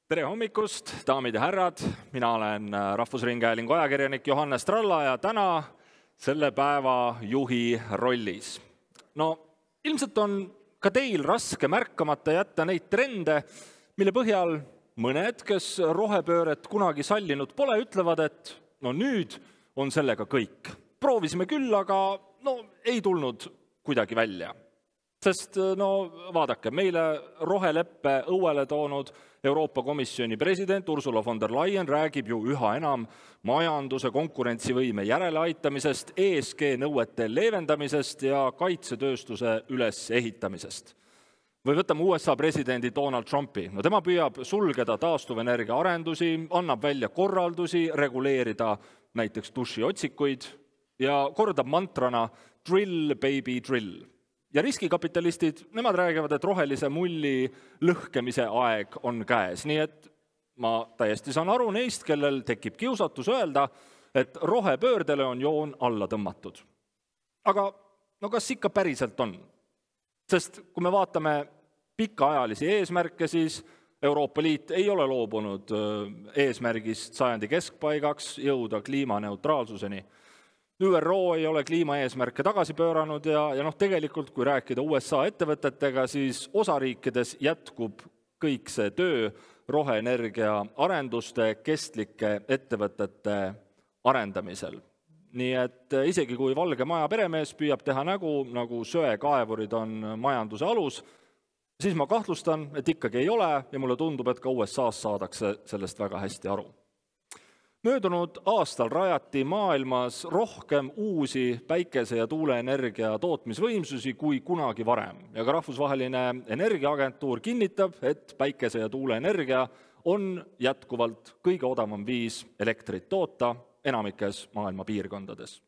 Tere hommikust, daamid ja härrad! Mina olen Rahvusringhäälingu ajakirjanik Johannes Tralla ja täna selle päeva juhi rollis. No, ilmselt on ka teil raske märkamata jätta neid trende, mille põhjal mõned, kes rohepööret kunagi sallinud pole, ütlevad, et no nüüd on sellega kõik. Proovisime küll, aga ei tulnud kuidagi välja. Sest vaadake, meile roheleppe õuele toonud Euroopa Komisjoni president Ursula von der Leyen räägib ju üha enam majanduse konkurentsivõime järeleaitamisest, ESG nõuete leevendamisest ja kaitsetööstuse ülesehitamisest. Või võtame USA presidendi Donald Trumpi. No tema püüab sulgeda taastuvenergia arendusi, annab välja korraldusi, reguleerida näiteks dušiotsikuid ja kordab mantrana drill, baby, drill. Ja riskikapitalistid, nemad räägivad, et rohelise mulli lõhkemise aeg on käes. Nii et ma täiesti saan aru neist, kellel tekib kiusatus öelda, et rohepöördele on joon alla tõmmatud. Aga kas ikka päriselt on? Sest kui me vaatame pikaajalisi eesmärke, siis Euroopa Liit ei ole loobunud eesmärgist sajandi keskpaigaks jõuda kliimaneutraalsuseni. ÜRO ei ole kliimaeesmärke tagasi pööranud ja tegelikult, kui rääkida USA ettevõtetega, siis osariikides jätkub kõik see töö roheenergia arenduste kestlike ettevõtete arendamisel. Nii et isegi kui Valge Maja peremees püüab teha nägu, nagu söekaevurid on majanduse alus, siis ma kahtlustan, et ikkagi ei ole ja mulle tundub, et ka USA's saadakse sellest väga hästi aru. Möödunud aastal rajati maailmas rohkem uusi päikese- ja tuuleenergia tootmisvõimsusi kui kunagi varem. Ja ka rahvusvaheline energiaagentuur kinnitab, et päikese- ja tuuleenergia on jätkuvalt kõige odavam viis elektrit toota enamikes maailma piirkondades.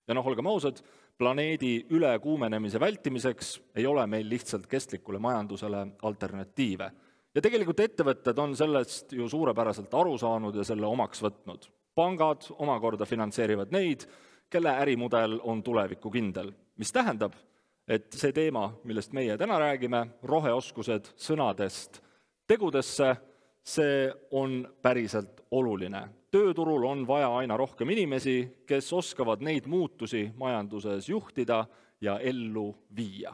Ja olgem ausad, planeedi ülekuumenemise vältimiseks ei ole meil lihtsalt kestlikule majandusele alternatiive. Ja tegelikult ettevõtted on sellest ju suurepäraselt aru saanud ja selle omaks võtnud. Pangad omakorda finantseerivad neid, kelle ärimudel on tulevikukindel. Mis tähendab, et see teema, millest meie täna räägime, roheoskused sõnadest tegudesse, see on päriselt oluline. Tööturul on vaja aina rohkem inimesi, kes oskavad neid muutusi majanduses juhtida ja ellu viia.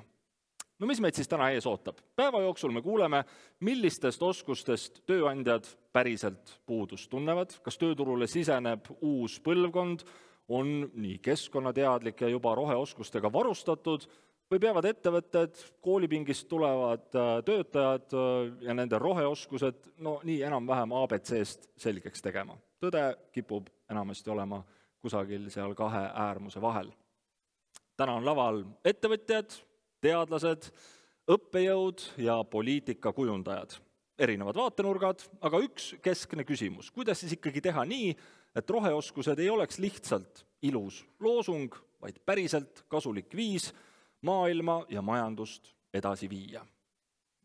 No mis meid siis täna ees ootab? Päeva jooksul me kuuleme, millistest oskustest tööandjad päriselt puudust tunnevad, kas tööturule siseneb uus põlvkond, on nii keskkonnateadlik ja juba roheoskustega varustatud, või peavad ettevõtted, koolipingist tulevad töötajad ja nende roheoskused nii enam-vähem ABC-st selgeks tegema. Tõde kipub enamasti olema kusagil seal kahe äärmuse vahel. Täna on laval ettevõtjad, teadlased, õppejõud ja poliitikakujundajad. Erinevad vaatenurgad, aga üks keskne küsimus. Kuidas siis ikkagi teha nii, et roheoskused ei oleks lihtsalt ilus loosung, vaid päriselt kasulik viis maailma ja majandust edasi viia?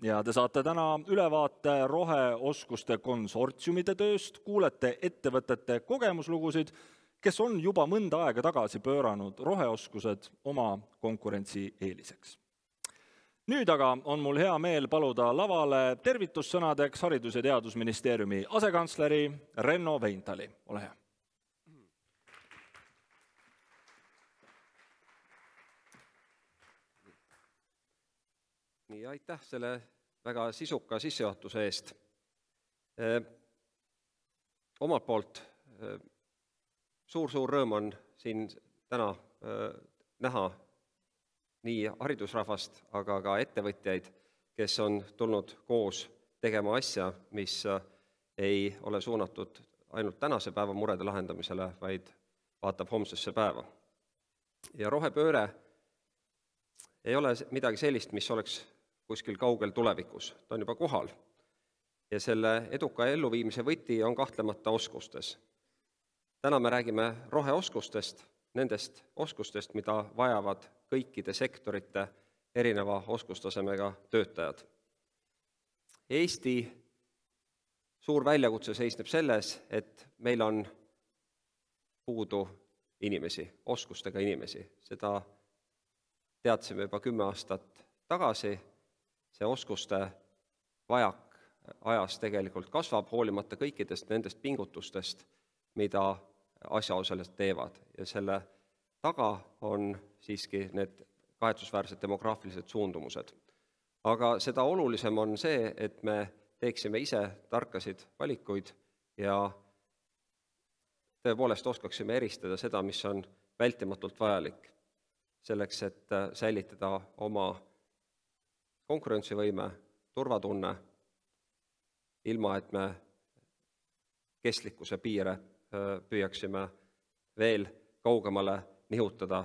Ja te saate täna ülevaate roheoskuste konsortsiumide tööst, kuulete ettevõtete kogemuslugusid, kes on juba mõnda aega tagasi pööranud roheoskused oma konkurentsi eeliseks. Nüüd aga on mul hea meel paluda lavale tervitussõnadeks Haridus- ja Teadusministeeriumi asekantsleri Renno Veintali. Ole hea. Nii, aitäh selle väga sisuka sissejuhatuse eest. Omalt poolt suur rõõm on siin täna näha nii haridusrahvast, aga ka ettevõtjaid, kes on tulnud koos tegema asja, mis ei ole suunatud ainult tänase päeva murede lahendamisele, vaid vaatab homsesse päeva. Ja rohepööre ei ole midagi sellist, mis oleks kuskil kaugel tulevikus. Ta on juba kohal. Ja selle eduka elluviimise võti on kahtlemata oskustes. Täna me räägime roheoskustest, nendest oskustest, mida vajavad kõikide sektorite erineva oskustasemega töötajad. Eesti suur väljakutse seisneb selles, et meil on puudu inimesi, oskustega inimesi. Seda teadsime juba 10 aastat tagasi. See oskuste vajak ajas tegelikult kasvab, hoolimata kõikidest nendest pingutustest, mida asjaosalised teevad. Ja selle taga on siiski need kahetsusväärsed demograafilised suundumused. Aga seda olulisem on see, et me teeksime ise tarkasid valikuid ja tõepoolest oskaksime eristada seda, mis on vältimatult vajalik selleks, et säilitada oma konkurentsivõime, turvatunne, ilma et me kestlikkuse piire püüaksime veel kaugemale nihutada.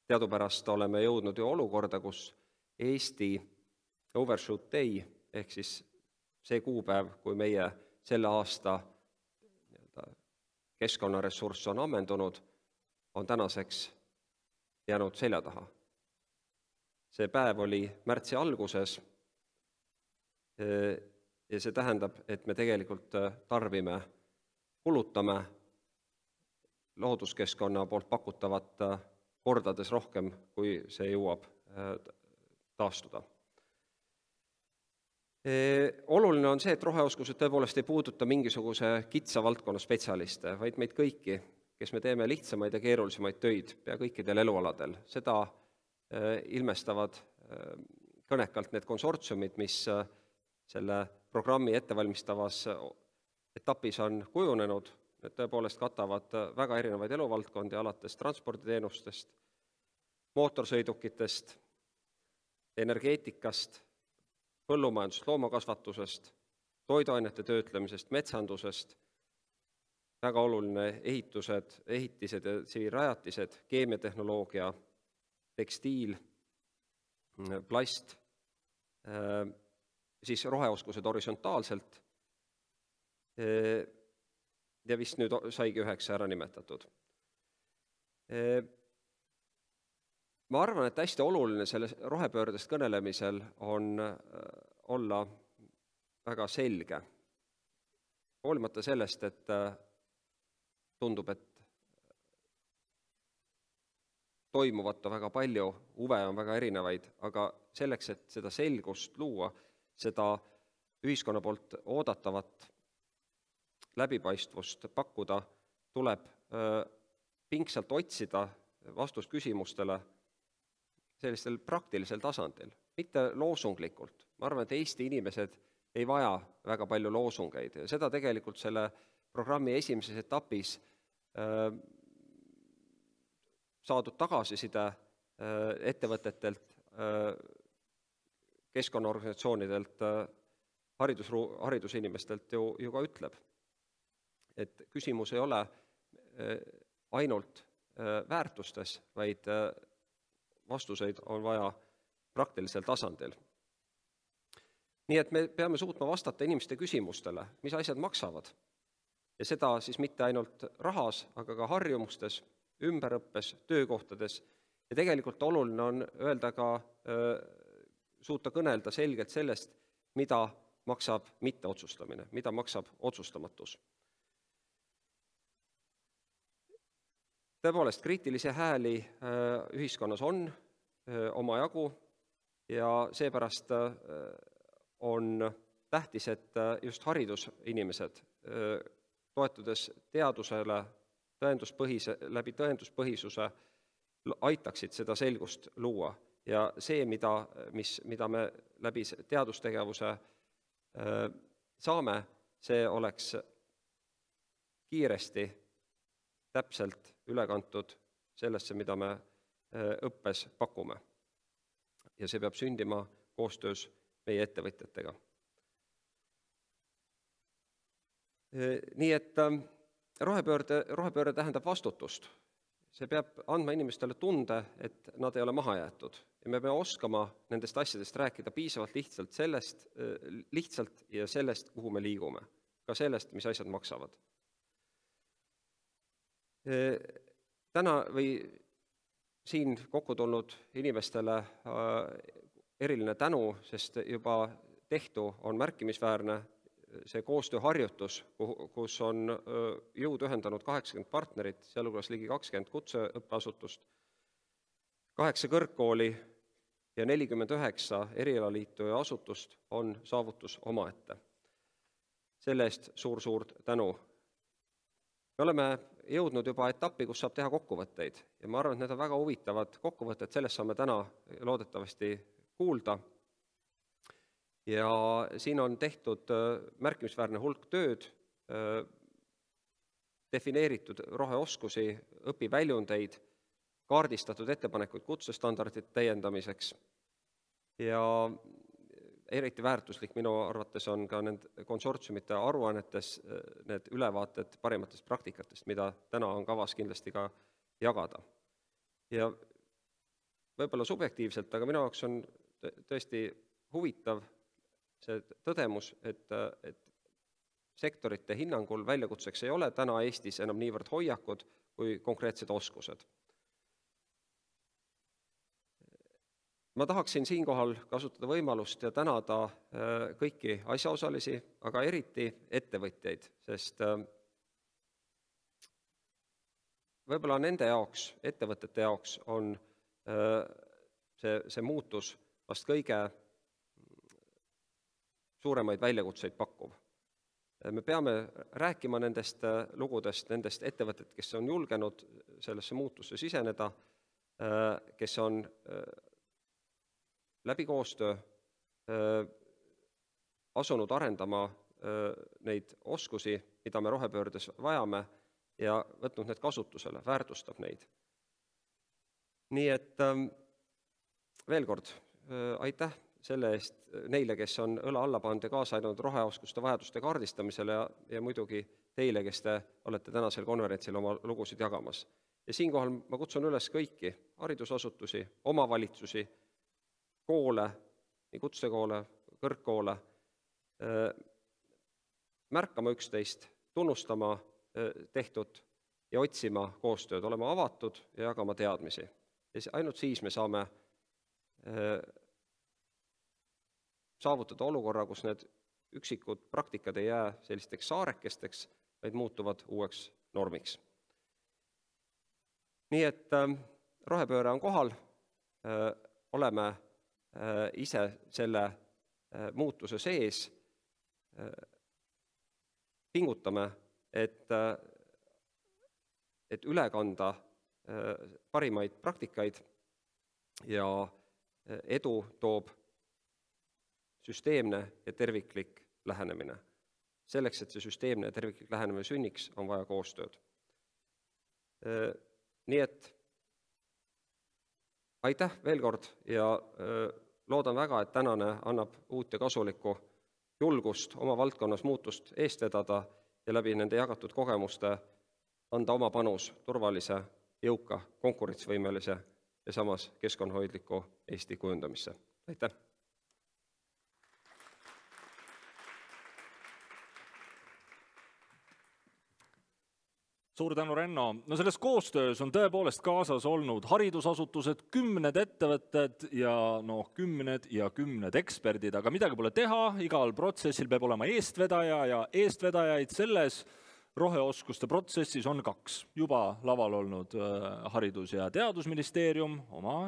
Teadupärast oleme jõudnud ju olukorda, kus Eesti overshoot day ehk siis see kuupäev, kui meie selle aasta keskkonnaressurss on ammendunud, on tänaseks jäänud selja taha. See päev oli märtsi alguses ja see tähendab, et me tegelikult tarbime, kulutame looduskeskkonna poolt pakutavat kordades rohkem, kui see jõuab taastuda. Oluline on see, et roheoskused tõepoolest ei puuduta mingisuguse kitsa valdkonna spetsialiste, vaid meid kõiki, kes me teeme lihtsamaid ja keerulisemaid töid pea kõikidel elualadel. Seda ilmestavad kõnekalt need konsortsiumid, mis selle programmi ettevalmistavas etapis on kujunenud. Need tõepoolest katavad väga erinevaid eluvaldkondi, alates transporditeenustest, mootorsõidukitest, energeetikast, põllumajandusest, loomakasvatusest, toiduainete töötlemisest, metsandusest, väga oluline ehitised ja tsiviilrajatised, keemiatehnoloogia, tekstiil, plast, siis roheoskused horisontaalselt ja vist nüüd saigi 9 ära nimetatud. Ma arvan, et hästi oluline selle rohepöördest kõnelemisel on olla väga selge. Hoolimata sellest, et tundub, et toimuvat on väga palju, huve on väga erinevaid, aga selleks, et seda selgust luua, seda ühiskonna poolt oodatavat läbipaistvust pakkuda, tuleb pingsalt otsida vastust küsimustele sellistel praktilisel tasandil, mitte loosunglikult. Ma arvan, et Eesti inimesed ei vaja väga palju loosungeid ja seda tegelikult selle programmi esimeses etapis saadud tagasiside ettevõtetelt, keskkonnaorganisatsioonidelt, haridusinimestelt ju ka ütleb. Et küsimus ei ole ainult väärtustes, vaid vastuseid on vaja praktilisel tasandil. Nii et me peame suutma vastata inimeste küsimustele, mis asjad maksavad. Ja seda siis mitte ainult rahas, aga ka harjumustes, ümberõppes, töökohtades. Ja tegelikult oluline on öelda ka, suuta kõnelda selgelt sellest, mida maksab mitteotsustamine, mida maksab otsustamatus. Tõepoolest, kriitilisi hääli ühiskonnas on omajagu ja seepärast on tähtis, et just haridusinimesed, toetudes teadusele läbi tõenduspõhisuse, aitaksid seda selgust luua. Ja see, mida me läbi teadustegevuse saame, see oleks kiiresti täpselt üle kantud sellesse, mida me õppes pakume. Ja see peab sündima koostöös meie ettevõtjatega. Nii et rohepööre tähendab vastutust. See peab andma inimestele tunde, et nad ei ole maha jäetud. Ja me peame oskama nendest asjadest rääkida piisavalt lihtsalt ja sellest, kuhu me liigume. Ka sellest, mis asjad maksavad. Täna või siin kokku tulnud inimestele eriline tänu, sest juba tehtu on märkimisväärne see koostööharjutus, kus on jõud ühendanud 80 partnerit, sealhulgas ligi 20 kutseõppeasutust, 8 kõrgkooli, ja 49 erialaliitu ja asutust on saavutus omaette. Selle eest suur tänu. Me oleme jõudnud juba etappi, kus saab teha kokkuvõtteid ja ma arvan, et need on väga huvitavad kokkuvõtted, sellest saame täna loodetavasti kuulda. Ja siin on tehtud märkimisväärne hulk tööd, defineeritud roheoskusi, õpiväljundeid, kaardistatud ettepanekuid kutsestandardite täiendamiseks ja eriti väärtuslik minu arvates on ka need konsortsiumite aruannetes need ülevaated parimatest praktikatest, mida täna on kavas kindlasti ka jagada. Ja võib-olla subjektiivselt, aga minu jaoks on tõesti huvitav see tõdemus, et sektorite hinnangul väljakutseks ei ole täna Eestis enam niivõrd hoiakud kui konkreetsed oskused. Ma tahaksin siinkohal kasutada võimalust ja tänada kõiki asjaosalisi, aga eriti ettevõtjaid, sest võib-olla nende jaoks, ettevõtete jaoks on see muutus vast kõige suuremaid väljakutseid pakkuv. Me peame rääkima nendest lugudest, nendest ettevõtet, kes on julgenud sellesse muutusse siseneda, kes on läbi koostöö asunud arendama neid oskusi, mida me rohepöördes vajame ja võtnud need kasutusele, väärtustab neid. Nii et veel kord aitäh selle eest neile, kes on õla alla pannud ja kaasa aidanud roheoskuste vajaduste kaardistamisele ja muidugi teile, kes te olete tänasel konverentsil oma lugusid jagamas. Ja siinkohal ma kutsun üles kõiki haridusasutusi, omavalitsusi, koole, nii kutsekoole, kõrgkoole, märkama üksteist, tunnustama tehtud ja otsima koostööd, olema avatud ja jagama teadmisi. Ja ainult siis me saame saavutada olukorra, kus need üksikud praktikad ei jää sellisteks saarekesteks, vaid muutuvad uueks normiks. Nii et rohepööre on kohal, oleme ise selle muutuse sees, pingutame, et üle kanda parimaid praktikaid ja edu toob süsteemne ja terviklik lähenemine. Selleks, et see süsteemne ja terviklik lähenemine sünniks, on vaja koostööd. Nii et aitäh veel kord ja loodan väga, et tänane annab uut ja kasulikku julgust oma valdkonnas muutust eest vedada ja läbi nende jagatud kogemuste anda oma panus turvalise, jõuka, konkurentsivõimelise ja samas keskkonnahoidliku Eesti kujundamisse. Aitäh! Suur tänu, Renno. No selles koostöös on tõepoolest kaasas olnud haridusasutused, 10 ettevõtted ja kümned eksperdid, aga midagi pole teha, igal protsessil peab olema eestvedaja ja eestvedajaid selles roheoskuste protsessis on 2. Juba laval olnud Haridus- ja Teadusministeerium oma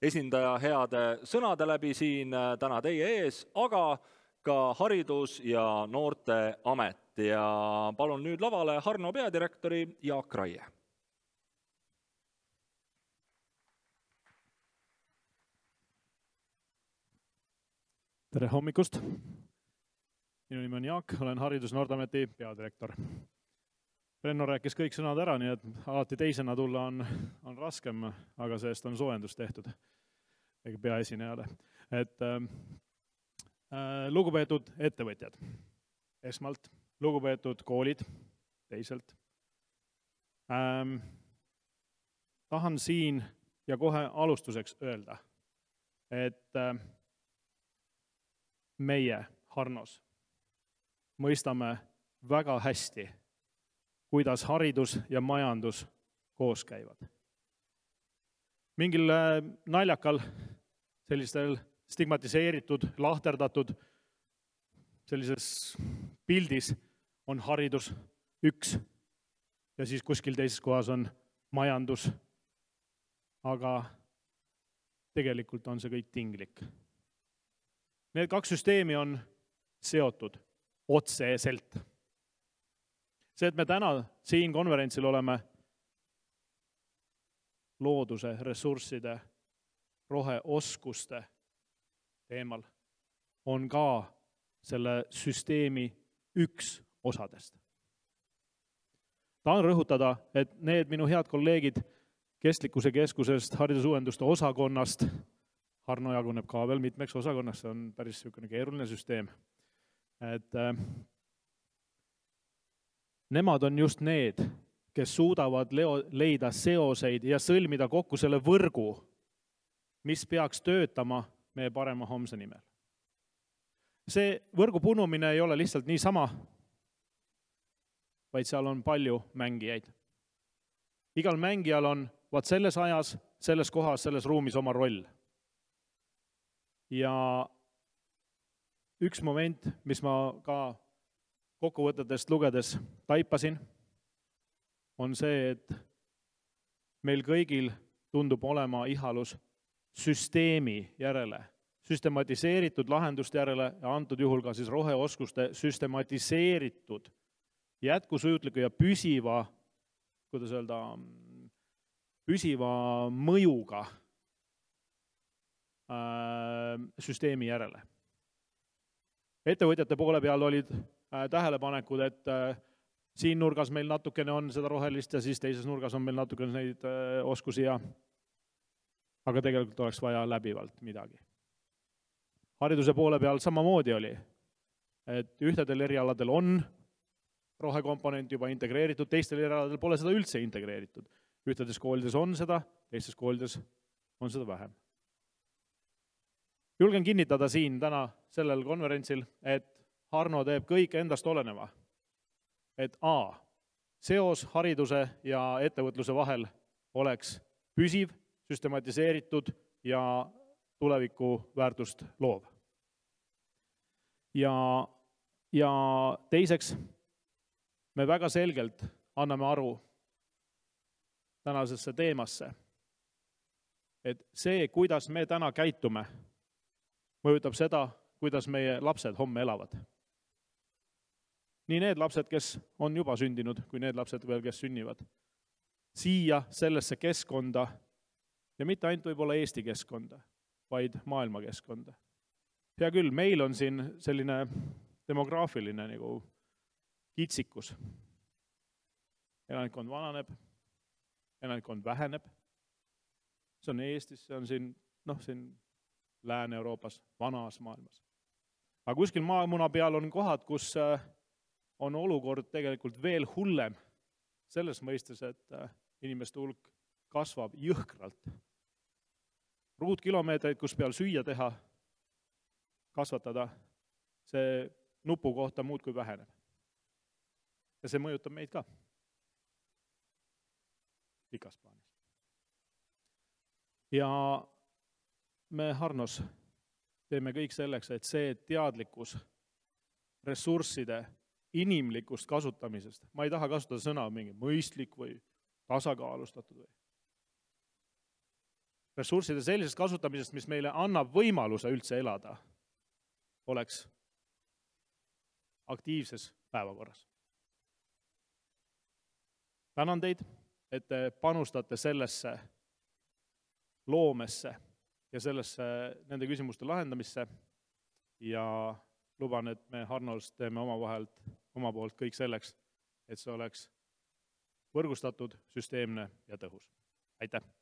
esindaja heade sõnade läbi siin täna teie ees, aga ka Haridus- ja Noorteamet. Ja palun nüüd lavale Harno peadirektori Jaak Raie. Tere hommikust! Minu nimi on Jaak, olen Haridus- ja Noorteameti peadirektor. Renno rääkis kõik sõnad ära, nii et alati teisena tulla on raskem, aga sellest on soojendus tehtud peaesinejale. Lugupeetud ettevõtjad, esmalt lugupeetud koolid, teiselt. Tahan siin ja kohe alustuseks öelda, et meie Harnos mõistame väga hästi, kuidas haridus ja majandus koos käivad. Mingil naljakal, sellistel stigmatiseeritud, lahterdatud, sellises pildis on haridus 1 ja siis kuskil teises kohas on majandus. Aga tegelikult on see kõik tinglik. Need kaks süsteemi on seotud otseselt. See, et me täna siin konverentsil oleme looduse, ressursside, roheoskuste teemal, on ka selle süsteemi üks osadest. Tahan rõhutada, et need minu head kolleegid Kestlikkuse keskusest, haridusuuenduste osakonnast, Harno jaguneb ka veel mitmeks osakonnast, see on päris keeruline süsteem, et nemad on just need, kes suudavad leida seoseid ja sõlmida kokku selle võrgu, mis peaks töötama meie parema homse nimel. See võrgu punumine ei ole lihtsalt niisama, vaid seal on palju mängijaid. Igal mängijal on vaat selles ajas, selles kohas, selles ruumis oma roll. Ja üks moment, mis ma ka kokkuvõtetest lugedes taipasin, on see, et meil kõigil tundub olema ihalus süsteemi järele, süstematiseeritud lahenduste järele ja antud juhul ka siis roheoskuste süstematiseeritud, jätkusuutliku ja püsiva, kuidas öelda, püsiva mõjuga süsteemi järele. Ettevõtjate poole peal olid tähelepanekud, et siin nurgas meil natukene on seda rohelist ja siis teises nurgas on meil natukene neid oskusi aga tegelikult oleks vaja läbivalt midagi. Hariduse poole peal samamoodi oli, et ühtedel erialadel on rohekomponent juba integreeritud, teistel erialadel pole seda üldse integreeritud. Ühtedes koolides on seda, teistes koolides on seda vähem. Julgen kinnitada siin täna sellel konverentsil, et Harno teeb kõik endast oleneva, et seos hariduse ja ettevõtluse vahel oleks püsiv, süstematiseeritud ja tuleviku väärtust loov. Ja teiseks, me väga selgelt anname aru tänasesse teemasse, et see, kuidas me täna käitume, mõjutab seda, kuidas meie lapsed homme elavad. Nii need lapsed, kes on juba sündinud, kui need lapsed veel, kes sünnivad. Siia sellesse keskkonda, ja mitte ainult võib-olla Eesti keskkonda, vaid maailma keskkonda. Hea küll, meil on siin selline demograafiline nagu kitsikus. Elanikkond vananeb, elanikkond väheneb. See on Eestis, see on siin Lääne-Euroopas, vanas maailmas. Aga kuskil maamuna peal on kohad, kus on olukord tegelikult veel hullem. Selles mõistes, et inimeste hulk kasvab jõhkralt. Ruutkilomeetreid, kus peal süüa teha, kasvatada, see nupu kohta muud kui väheneb. Ja see mõjutab meid ka. Pikas plaanis. Ja me Harnos teeme kõik selleks, et see teadlikkus ressursside inimlikust kasutamisest, ma ei taha kasutada sõna mingi mõistlik või tasakaalustatud või ressursside sellisest kasutamisest, mis meile annab võimaluse üldse elada, oleks aktiivses päevakorras. Tänan teid, et te panustate sellesse loomesse ja sellesse nende küsimuste lahendamisse ja luban, et me Harnos teeme oma poolt kõik selleks, et see oleks võrgustatud, süsteemne ja tõhus. Aitäh!